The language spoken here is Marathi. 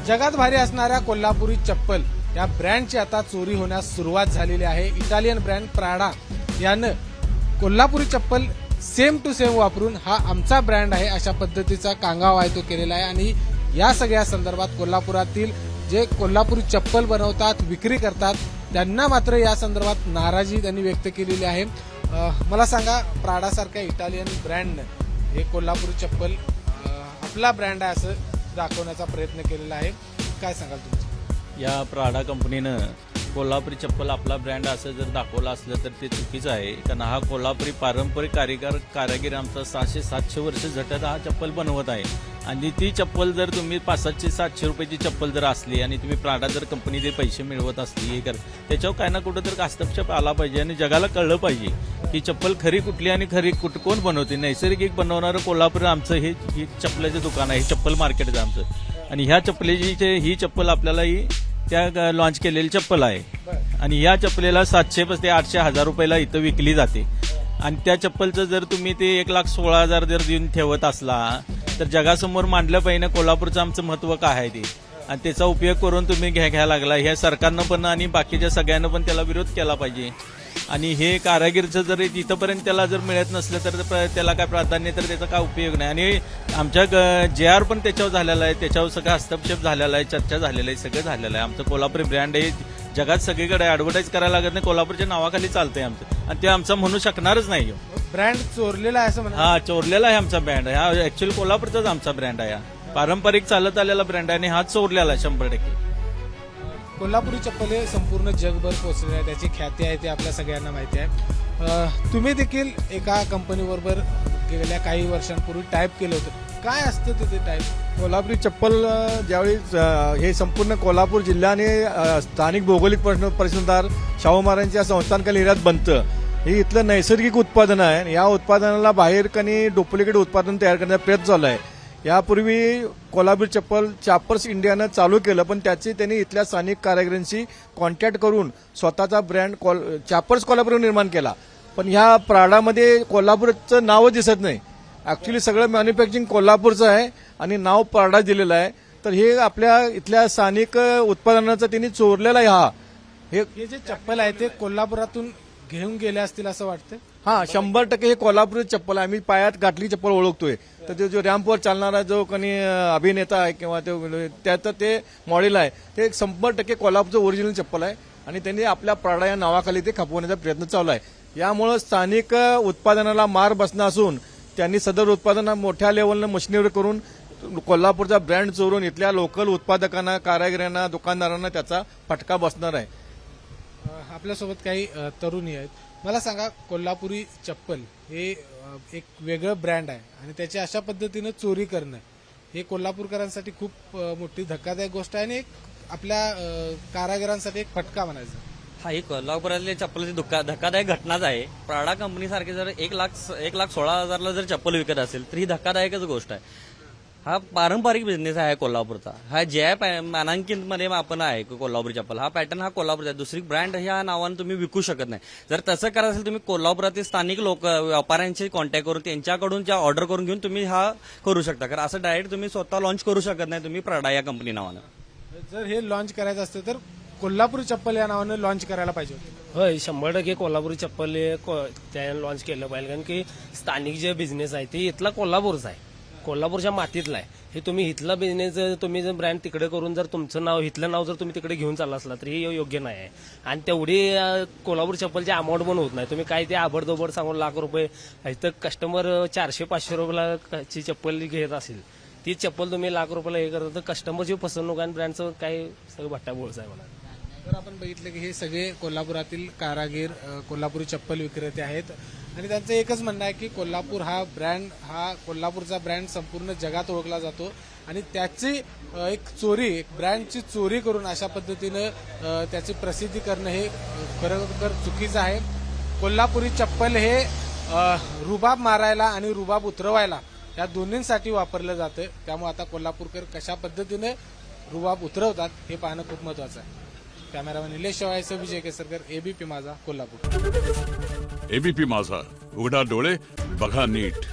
जगात भारी असणाऱ्या कोल्हापुरी चप्पल या ब्रँडची आता चोरी होण्यास सुरुवात झालेली आहे। इटालियन ब्रँड प्राडा यानं कोल्हापुरी चप्पल सेम टू सेम वापरून हा आमचा ब्रँड आहे अशा पद्धतीचा कांगावा आहे तो केलेला आहे। आणि या सगळ्या संदर्भात कोल्हापुरातील जे कोल्हापुरी चप्पल बनवतात विक्री करतात त्यांना मात्र या संदर्भात नाराजी त्यांनी व्यक्त केलेली आहे। मला सांगा, प्राडा सारख्या इटालियन ब्रँडनं हे कोल्हापुरी चप्पल आपला ब्रँड आहे असं दाखवण्याचा प्रयत्न केलेला आहे, काय सांगाल तुम्ही? या प्राडा कंपनीनं कोल्हापुरी चप्पल आपला ब्रँड असं जर दाखवलं असलं तर ते चुकीचं आहे। कारण हा कोल्हापुरी पारंपरिक कारागीर आमचा 600-700 वर्ष झटत हा चप्पल बनवत आहे। आणि ती चप्पल जर तुम्ही 500-700 रुपयाची चप्पल जर असली आणि तुम्ही प्राडा जर कंपनी ते पैसे मिळवत असली हे कर, त्याच्यावर काय ना कुठं तर हस्तक्षेप आला पाहिजे आणि जगाला कळलं पाहिजे की चप्पल खरी कुठली आणि खरी कोण बनवते। नैसर्गिक बनवणारं कोल्हापूर आमचं हे चप्पलाचं दुकान आहे, चप्पल मार्केट आहे आमचं। आणि ह्या चप्पलेची ही चप्पल आपल्याला ही त्या लॉन्च केलेली चप्पल आहे आणि या चप्पलेला 700 ते 800-1000 रुपयाला इथं विकली जाते। आणि त्या चप्पलचं जर तुम्ही ते 1,16,000 जर देऊन ठेवत असला तर जगासमोर मांडलं पाहिजे कोल्हापूरचं आमचं महत्व काय आहे ते, आणि त्याचा उपयोग करून तुम्ही घ्यायला लागला। ह्या सरकारनं पण आणि बाकीच्या सगळ्यांना पण त्याला विरोध केला पाहिजे। आणि हे कारागीरचं जर इथंपर्यंत त्याला जर मिळत नसलं तर त्याला काय प्राधान्य, तर त्याचा काय उपयोग नाही। आणि आमच्या JR पण त्याच्यावर झालेला आहे, त्याच्यावर सगळं हस्तक्षेप झालेला आहे, चर्चा झालेला आहे, सगळं झालेलं आहे। आमचं कोल्हापुरी ब्रँड हे जगात सगळीकडे ऍडव्हर्टाईज करायला लागत नाही, कोल्हापूरच्या नावाखाली चालतंय आमचं, आणि ते आमचं म्हणू शकणारच नाही। ब्रँड चोरलेला आहे असं म्हणा? हा, चोरलेला आहे आमचा ब्रँड, हा ऍक्च्युअली कोल्हापूरचाच आमचा ब्रँड आहे, पारंपरिक चालत आलेला ब्रँड आहे आणि हा चोरलेला आहे 100%। कोल्हापुरी चप्पल हे संपूर्ण जगभर पोहोचलेले आहे, त्याची ख्याती आहे ते आपल्या सगळ्यांना माहिती आहे। तुम्ही देखील एका कंपनीबरोबर गेल्या काही वर्षांपूर्वी टाईप केलं होतं, काय असतं तिथे टाईप? कोल्हापुरी चप्पल ज्यावेळी हे संपूर्ण कोल्हापूर जिल्ह्याने स्थानिक भौगोलिक परिसरात शाहू महाराजांच्या संस्थानकालीन एरियात बनतं। हे इथलं नैसर्गिक उत्पादन आहे। या उत्पादनाला बाहेर कनी डुप्लिकेट उत्पादन तयार करण्याचा प्रयत्न चालू आहे। यापूर्वी कोल्हापूर चप्पल चॅपर्स इंडियानं चालू केलं, पण त्याची त्यांनी इथल्या स्थानिक कारागिरांशी कॉन्टॅक्ट करून स्वतःचा ब्रँड चॅपर्स कोल्हापूर निर्माण केला। पण ह्या प्राडामध्ये कोल्हापूरचं नावच दिसत नाही, ऍक्च्युली सगळं मॅन्युफॅक्चरिंग कोल्हापूरचं आहे आणि नाव प्राडा दिलेलं आहे। तर हे आपल्या इथल्या स्थानिक उत्पादनाचं त्यांनी चोरलेलं आहे। हे जे चप्पल आहे ते कोल्हापुरातून घेऊन गेले असतील असं वाटतं? हा, 100% हे कोल्हापुरी चप्पल आहे। आम्ही पायात गाठली चप्पल ओळखतोय, तर ते जो रॅम्पवर चालणारा जो कोणी अभिनेता आहे किंवा त्याचं ते मॉडेल आहे ते 100% कोल्हापूरचं ओरिजिनल चप्पल आहे आणि त्यांनी आपल्या प्राडा या नावाखाली ते खपवण्याचा प्रयत्न चालू आहे। यामुळे स्थानिक उत्पादनाला मार बसणं असून त्यांनी सदर उत्पादन मोठ्या लेवलनं मशिनरी करून कोल्हापूरचा ब्रँड चोरून इथल्या लोकल उत्पादकांना, कारागिरांना, दुकानदारांना त्याचा फटका बसणार आहे। आपल्यासोबत काही तरुणी आहेत, मला सांगा, कोल्हापुरी चप्पल हे एक वेगळं ब्रँड आहे आणि त्याची अशा पद्धतीनं चोरी करणं हे कोल्हापूरकरांसाठी खूप मोठी धक्कादायक गोष्ट आहे आणि एक आपल्या कारागिरांसाठी एक फटका म्हणायचा। हा, ही कोल्हापुरातली चप्पलची धक्कादायक घटनाच आहे। प्राडा कंपनीसारखी जर 1,16,000ला जर चप्पल विकत असेल तर ही धक्कादायकच गोष्ट आहे। हा पारंपरिक बिझनेस आहे कोल्हापूरचा, हा JI मानांकित मध्ये आपण आहे कोल्हापुरी चप्पल, हा पॅटर्न हा कोल्हापूरचा आहे। दुसरी ब्रँड ह्या नावाने तुम्ही विकू शकत नाही। जर तसं करायचं असेल तुम्ही कोल्हापुरातील स्थानिक लोक व्यापाऱ्यांशी कॉन्टॅक्ट करून त्यांच्याकडून ज्या ऑर्डर करून घेऊन तुम्ही हा करू शकता, कारण असं डायरेक्ट तुम्ही स्वतः लॉन्च करू शकत नाही तुम्ही प्राडा या कंपनी नावानं। जर हे लॉन्च करायचं असतं तर कोल्हापुरी चप्पल या नावानं लॉन्च करायला पाहिजे होतं। होय, 100% कोल्हापुरी चप्पल हे त्याने लॉन्च केलं पाहिजे, कारण की स्थानिक जे बिझनेस आहे ते इथला कोल्हापूरचा आहे, कोल्हापूरच्या मातीतला आहे। हे तुम्ही इथला बिझनेस तुम्ही जर ब्रँड तिकडे करून जर तुमचं नाव, इथलं नाव जर तुम्ही तिकडे घेऊन चालला असला तर हे योग्य नाही आहे। आणि तेवढी कोल्हापूर चप्पलची अमाऊंट पण होत नाही। तुम्ही काय ते आबडदोबड सांगून लाख रुपये, इथं कस्टमर 400-500 रुपयाची चप्पल घेत असेल, ती चप्पल तुम्ही लाख रुपयाला हे करता तर कस्टमरची फसवणूक आणि ब्रँडचं काय सगळं भट्टाबोळच आहे मला। तर आपण बघितलं की हे सगळे कोल्हापुरातील कारागीर कोल्हापुरी चप्पल विक्रेते आहेत आणि त्यांचं एकच म्हणणं आहे की कोल्हापूर हा ब्रँड, हा कोल्हापूरचा ब्रँड संपूर्ण जगात ओळखला जातो आणि त्याची एक चोरी, एक ब्रँडची चोरी करून अशा पद्धतीनं त्याची प्रसिद्धी करणं हे खरोखर चुकीचं आहे। कोल्हापुरी चप्पल हे रुबाब मारायला आणि रुबाब उतरवायला या दोन्हींसाठी वापरलं जातं, त्यामुळे आता कोल्हापूरकर कशा पद्धतीने रुबाब उतरवतात हे पाहणं खूप महत्वाचं आहे। कॅमेरामॅन निलेश शेवाळेसह विजय केसरकर, ABP माझा, कोल्हापूर। ABP माझा, उघडा डोळे बघा नीट।